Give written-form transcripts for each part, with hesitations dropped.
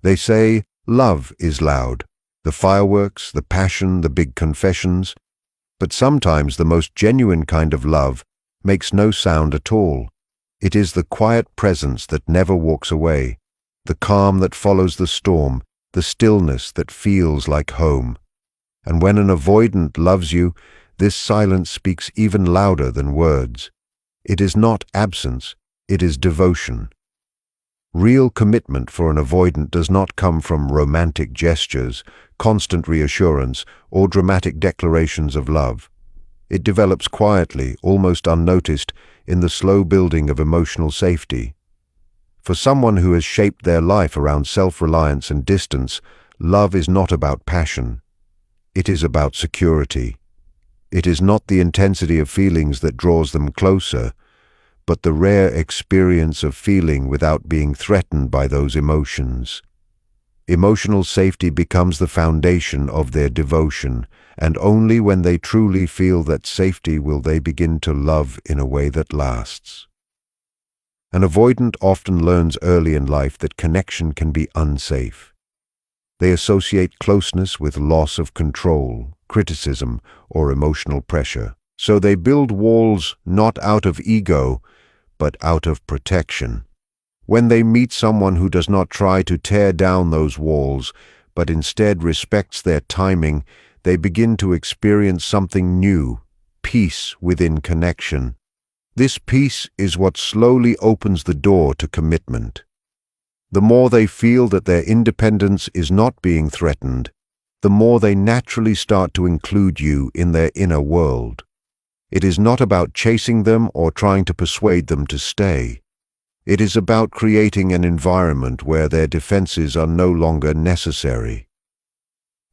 They say love is loud, the fireworks, the passion, the big confessions, but sometimes the most genuine kind of love makes no sound at all. It is the quiet presence that never walks away, the calm that follows the storm, the stillness that feels like home. And when an avoidant loves you, this silence speaks even louder than words. It is not absence, it is devotion. Real commitment for an avoidant does not come from romantic gestures, constant reassurance, or dramatic declarations of love. It develops quietly, almost unnoticed, in the slow building of emotional safety. For someone who has shaped their life around self-reliance and distance, love is not about passion. It is about security. It is not the intensity of feelings that draws them closer, but the rare experience of feeling without being threatened by those emotions. Emotional safety becomes the foundation of their devotion, and only when they truly feel that safety will they begin to love in a way that lasts. An avoidant often learns early in life that connection can be unsafe. They associate closeness with loss of control, criticism, or emotional pressure. So they build walls not out of ego, but out of protection. When they meet someone who does not try to tear down those walls, but instead respects their timing, they begin to experience something new, peace within connection. This peace is what slowly opens the door to commitment. The more they feel that their independence is not being threatened, the more they naturally start to include you in their inner world. It is not about chasing them or trying to persuade them to stay. It is about creating an environment where their defenses are no longer necessary.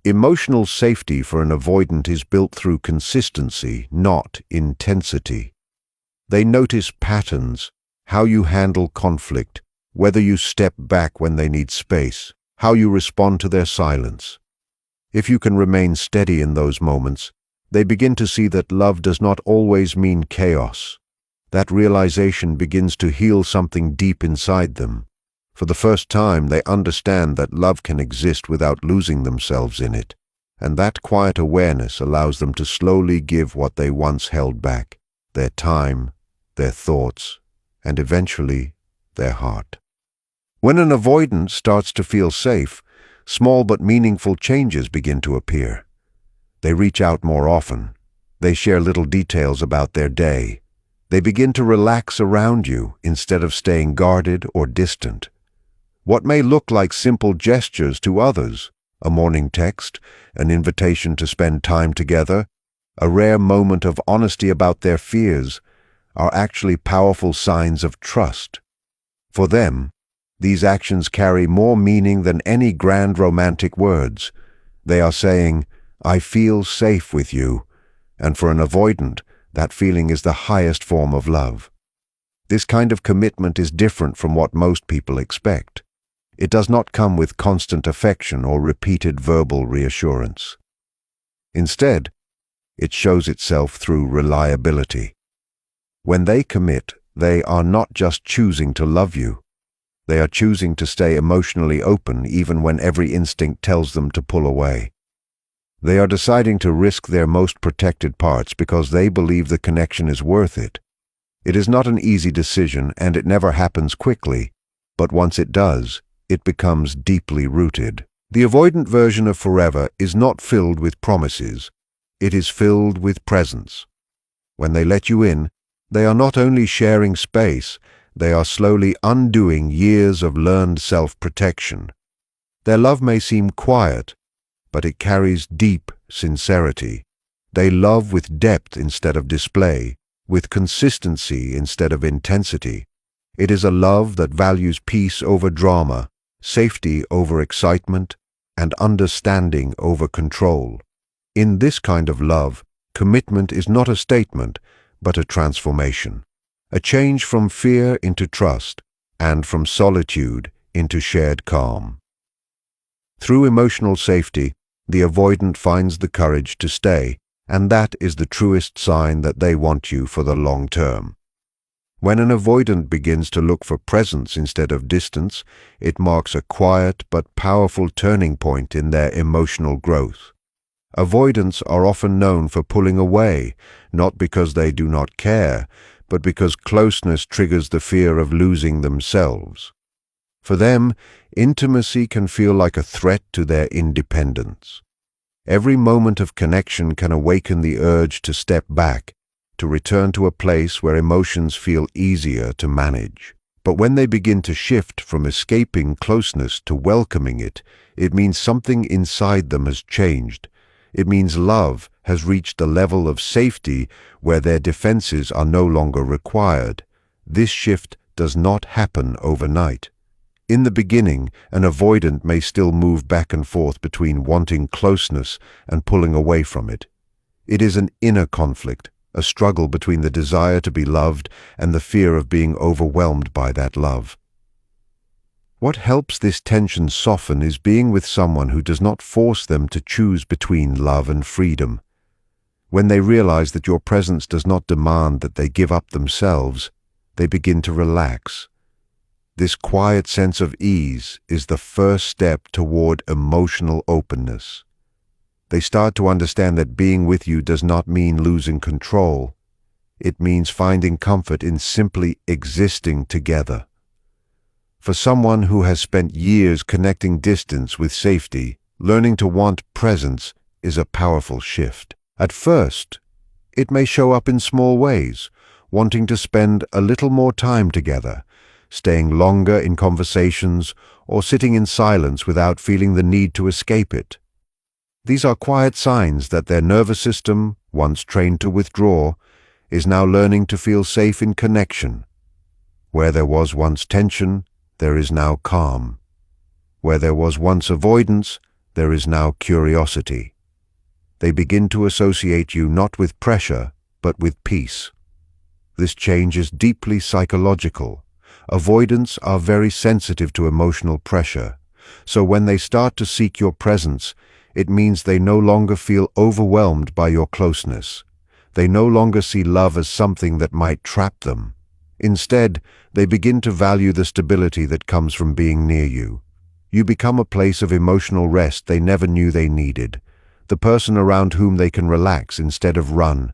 Emotional safety for an avoidant is built through consistency, not intensity. They notice patterns, how you handle conflict, whether you step back when they need space, how you respond to their silence. If you can remain steady in those moments, they begin to see that love does not always mean chaos. That realization begins to heal something deep inside them. For the first time, they understand that love can exist without losing themselves in it, and that quiet awareness allows them to slowly give what they once held back, their time, their thoughts, and eventually, their heart. When an avoidant starts to feel safe, small but meaningful changes begin to appear. They reach out more often. They share little details about their day. They begin to relax around you instead of staying guarded or distant. What may look like simple gestures to others, a morning text, an invitation to spend time together, a rare moment of honesty about their fears, are actually powerful signs of trust. For them, these actions carry more meaning than any grand romantic words. They are saying, "I feel safe with you," and for an avoidant, that feeling is the highest form of love. This kind of commitment is different from what most people expect. It does not come with constant affection or repeated verbal reassurance. Instead, it shows itself through reliability. When they commit, they are not just choosing to love you. They are choosing to stay emotionally open even when every instinct tells them to pull away. They are deciding to risk their most protected parts because they believe the connection is worth it. It is not an easy decision, and it never happens quickly, but once it does, it becomes deeply rooted. The avoidant version of forever is not filled with promises. It is filled with presence. When they let you in, they are not only sharing space, they are slowly undoing years of learned self-protection. Their love may seem quiet, but it carries deep sincerity. They love with depth instead of display, with consistency instead of intensity. It is a love that values peace over drama, safety over excitement, and understanding over control. In this kind of love, commitment is not a statement, but a transformation. A change from fear into trust, and from solitude into shared calm. Through emotional safety, the avoidant finds the courage to stay, and that is the truest sign that they want you for the long term. When an avoidant begins to look for presence instead of distance, it marks a quiet but powerful turning point in their emotional growth. Avoidants are often known for pulling away, not because they do not care, but because closeness triggers the fear of losing themselves. For them, intimacy can feel like a threat to their independence. Every moment of connection can awaken the urge to step back, to return to a place where emotions feel easier to manage. But when they begin to shift from escaping closeness to welcoming it, it means something inside them has changed. It means love has reached a level of safety where their defenses are no longer required. This shift does not happen overnight. In the beginning, an avoidant may still move back and forth between wanting closeness and pulling away from it. It is an inner conflict, a struggle between the desire to be loved and the fear of being overwhelmed by that love. What helps this tension soften is being with someone who does not force them to choose between love and freedom. When they realize that your presence does not demand that they give up themselves, they begin to relax. This quiet sense of ease is the first step toward emotional openness. They start to understand that being with you does not mean losing control. It means finding comfort in simply existing together. For someone who has spent years connecting distance with safety, learning to want presence is a powerful shift. At first, it may show up in small ways, wanting to spend a little more time together, staying longer in conversations, or sitting in silence without feeling the need to escape it. These are quiet signs that their nervous system, once trained to withdraw, is now learning to feel safe in connection. Where there was once tension, there is now calm. Where there was once avoidance, there is now curiosity. They begin to associate you not with pressure, but with peace. This change is deeply psychological. Avoidants are very sensitive to emotional pressure, so when they start to seek your presence, it means they no longer feel overwhelmed by your closeness. They no longer see love as something that might trap them. Instead, they begin to value the stability that comes from being near you. You become a place of emotional rest they never knew they needed, the person around whom they can relax instead of run.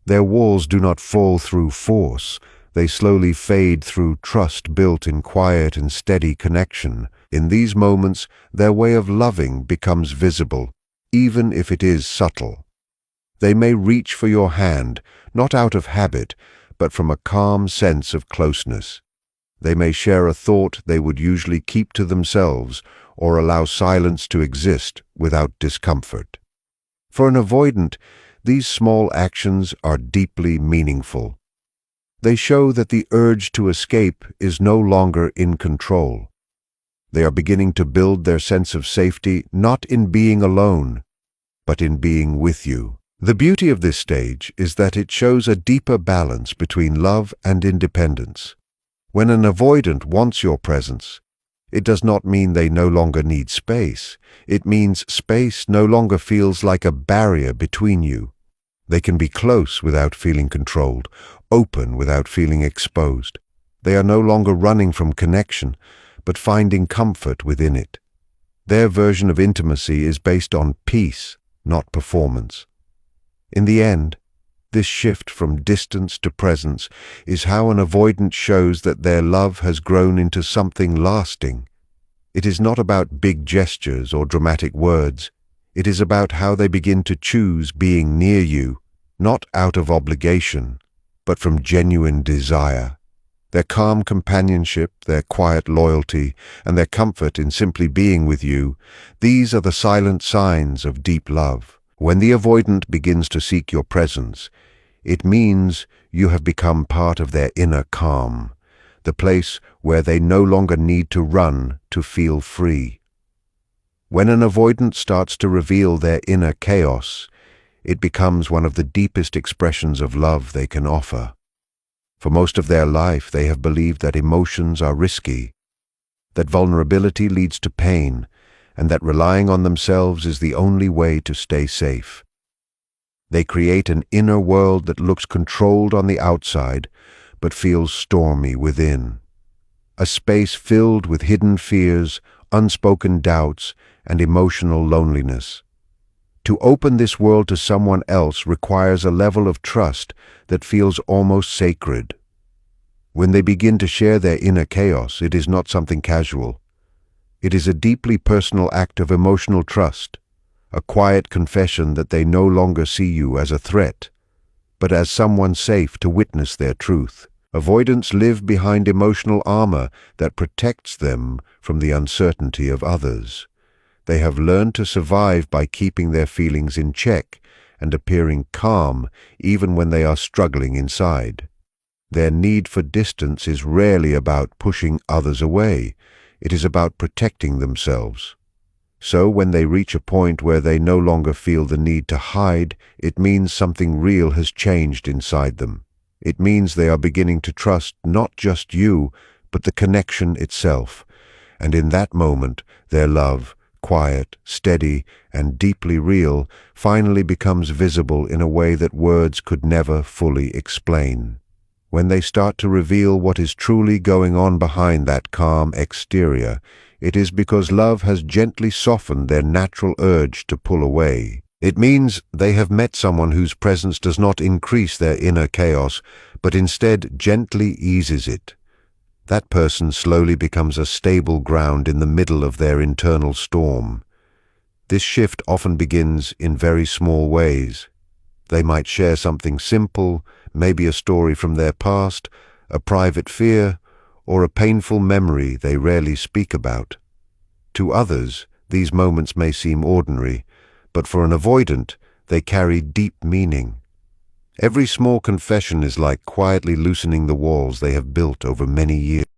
Their walls do not fall through force. They slowly fade through trust built in quiet and steady connection. In these moments, their way of loving becomes visible, even if it is subtle. They may reach for your hand, not out of habit, but from a calm sense of closeness. They may share a thought they would usually keep to themselves, or allow silence to exist without discomfort. For an avoidant, these small actions are deeply meaningful. They show that the urge to escape is no longer in control. They are beginning to build their sense of safety not in being alone, but in being with you. The beauty of this stage is that it shows a deeper balance between love and independence. When an avoidant wants your presence, it does not mean they no longer need space. It means space no longer feels like a barrier between you. They can be close without feeling controlled, open without feeling exposed. They are no longer running from connection, but finding comfort within it. Their version of intimacy is based on peace, not performance. In the end, this shift from distance to presence is how an avoidant shows that their love has grown into something lasting. It is not about big gestures or dramatic words. It is about how they begin to choose being near you, not out of obligation, but from genuine desire. Their calm companionship, their quiet loyalty, and their comfort in simply being with you, these are the silent signs of deep love. When the avoidant begins to seek your presence, it means you have become part of their inner calm, the place where they no longer need to run to feel free. When an avoidant starts to reveal their inner chaos, it becomes one of the deepest expressions of love they can offer. For most of their life, they have believed that emotions are risky, that vulnerability leads to pain, and that relying on themselves is the only way to stay safe. They create an inner world that looks controlled on the outside, but feels stormy within. A space filled with hidden fears, unspoken doubts, and emotional loneliness. To open this world to someone else requires a level of trust that feels almost sacred. When they begin to share their inner chaos, it is not something casual. It is a deeply personal act of emotional trust, a quiet confession that they no longer see you as a threat, but as someone safe to witness their truth. Avoidants live behind emotional armor that protects them from the uncertainty of others. They have learned to survive by keeping their feelings in check and appearing calm even when they are struggling inside. Their need for distance is rarely about pushing others away. It is about protecting themselves. So when they reach a point where they no longer feel the need to hide, it means something real has changed inside them. It means they are beginning to trust not just you, but the connection itself. And in that moment, their love, quiet, steady, and deeply real, finally becomes visible in a way that words could never fully explain. When they start to reveal what is truly going on behind that calm exterior, it is because love has gently softened their natural urge to pull away. It means they have met someone whose presence does not increase their inner chaos, but instead gently eases it. That person slowly becomes a stable ground in the middle of their internal storm. This shift often begins in very small ways. They might share something simple, maybe a story from their past, a private fear, or a painful memory they rarely speak about. To others, these moments may seem ordinary, but for an avoidant, they carry deep meaning. Every small confession is like quietly loosening the walls they have built over many years.